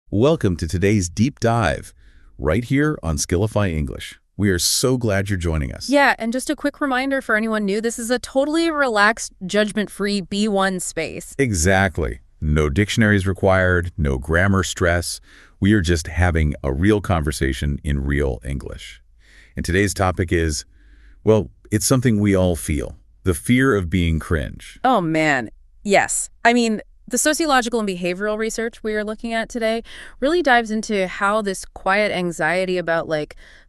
Welcome to today's deep dive, right here on Skillify English. We are so glad you're joining us. Yeah, and just a quick reminder for anyone new, this is a totally relaxed, judgment-free B1 space. Exactly. No dictionaries required, no grammar stress. We are just having a real conversation in real English. And today's topic is, well, it's something we all feel, the fear of being cringe. Oh, man. Yes. The sociological and behavioral research we are looking at today really dives into how this quiet anxiety about,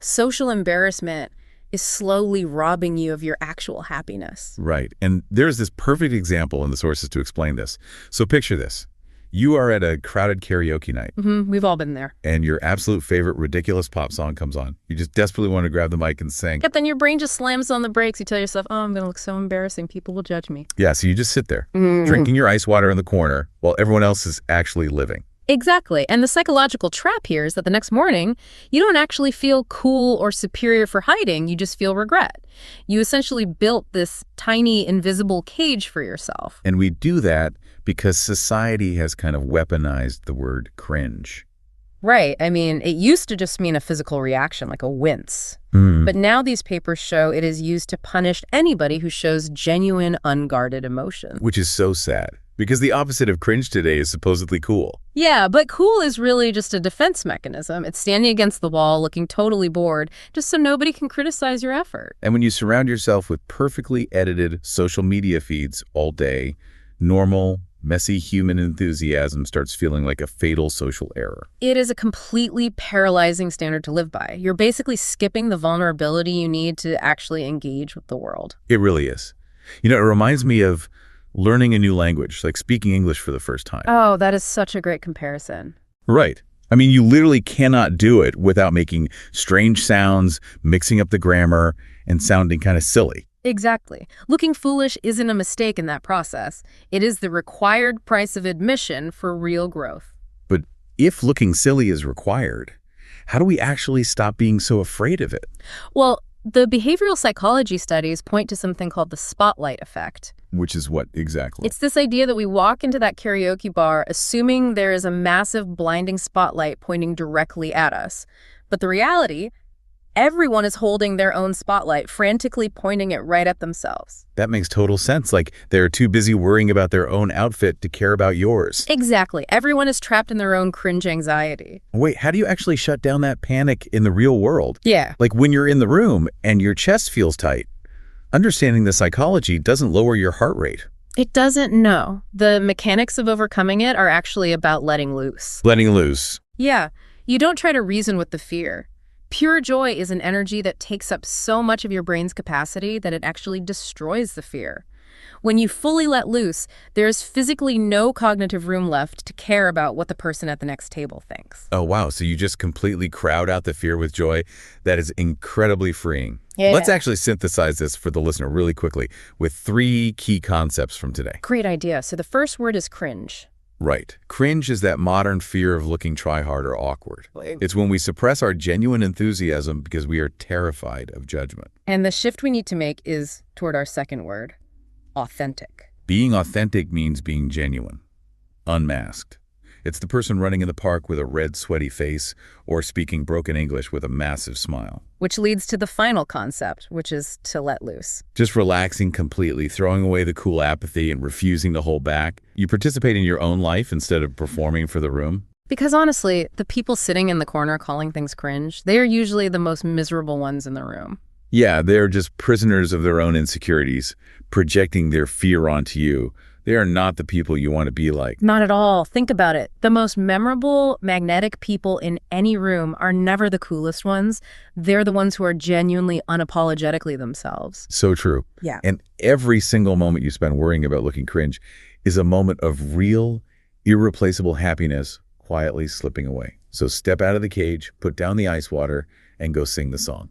social embarrassment is slowly robbing you of your actual happiness. Right. And there's this perfect example in the sources to explain this. So picture this. You are at a crowded karaoke night. We've all been there. And your absolute favorite ridiculous pop song comes on. You just desperately want to grab the mic and sing. Yep, then your brain just slams on the brakes. You tell yourself, oh, I'm going to look so embarrassing. People will judge me. Yeah, so you just sit there, drinking your ice water in the corner while everyone else is actually living. Exactly. And the psychological trap here is that the next morning, you don't actually feel cool or superior for hiding. You just feel regret. You essentially built this tiny, invisible cage for yourself. And we do that because society has kind of weaponized the word cringe. Right. It used to just mean a physical reaction, like a wince. But now these papers show it is used to punish anybody who shows genuine, unguarded emotion. Which is so sad, because the opposite of cringe today is supposedly cool. Yeah, but cool is really just a defense mechanism. It's standing against the wall, looking totally bored, just so nobody can criticize your effort. And when you surround yourself with perfectly edited social media feeds all day, normal, messy human enthusiasm starts feeling like a fatal social error. It is a completely paralyzing standard to live by. You're basically skipping the vulnerability you need to actually engage with the world. It really is. It reminds me of learning a new language, like speaking English for the first time. Oh, that is such a great comparison. Right. You literally cannot do it without making strange sounds, mixing up the grammar, and sounding kind of silly. Exactly. Looking foolish isn't a mistake in that process. It is the required price of admission for real growth. But if looking silly is required, how do we actually stop being so afraid of it? Well, the behavioral psychology studies point to something called the spotlight effect. Which is what exactly? It's this idea that we walk into that karaoke bar assuming there is a massive blinding spotlight pointing directly at us. But the reality, everyone is holding their own spotlight, frantically pointing it right at themselves. That makes total sense. Like they're too busy worrying about their own outfit to care about yours. Exactly. Everyone is trapped in their own cringe anxiety. Wait, how do you actually shut down that panic in the real world? Yeah. Like when you're in the room and your chest feels tight. Understanding the psychology doesn't lower your heart rate. It doesn't, no. The mechanics of overcoming it are actually about letting loose. Letting loose. Yeah. You don't try to reason with the fear. Pure joy is an energy that takes up so much of your brain's capacity that it actually destroys the fear. When you fully let loose, there's physically no cognitive room left to care about what the person at the next table thinks. Oh, wow. So you just completely crowd out the fear with joy. That is incredibly freeing. Yeah. Let's actually synthesize this for the listener really quickly with 3 key concepts from today. Great idea. So the first word is cringe. Right. Cringe is that modern fear of looking try-hard or awkward. It's when we suppress our genuine enthusiasm because we are terrified of judgment. And the shift we need to make is toward our second word, authentic. Being authentic means being genuine, unmasked. It's the person running in the park with a red, sweaty face or speaking broken English with a massive smile. Which leads to the final concept, which is to let loose. Just relaxing completely, throwing away the cool apathy and refusing to hold back. You participate in your own life instead of performing for the room. Because honestly, the people sitting in the corner calling things cringe, they are usually the most miserable ones in the room. Yeah, they're just prisoners of their own insecurities, projecting their fear onto you. They are not the people you want to be like. Not at all. Think about it. The most memorable, magnetic people in any room are never the coolest ones. They're the ones who are genuinely, unapologetically themselves. So true. Yeah. And every single moment you spend worrying about looking cringe is a moment of real, irreplaceable happiness quietly slipping away. So step out of the cage, put down the ice water, and go sing the song.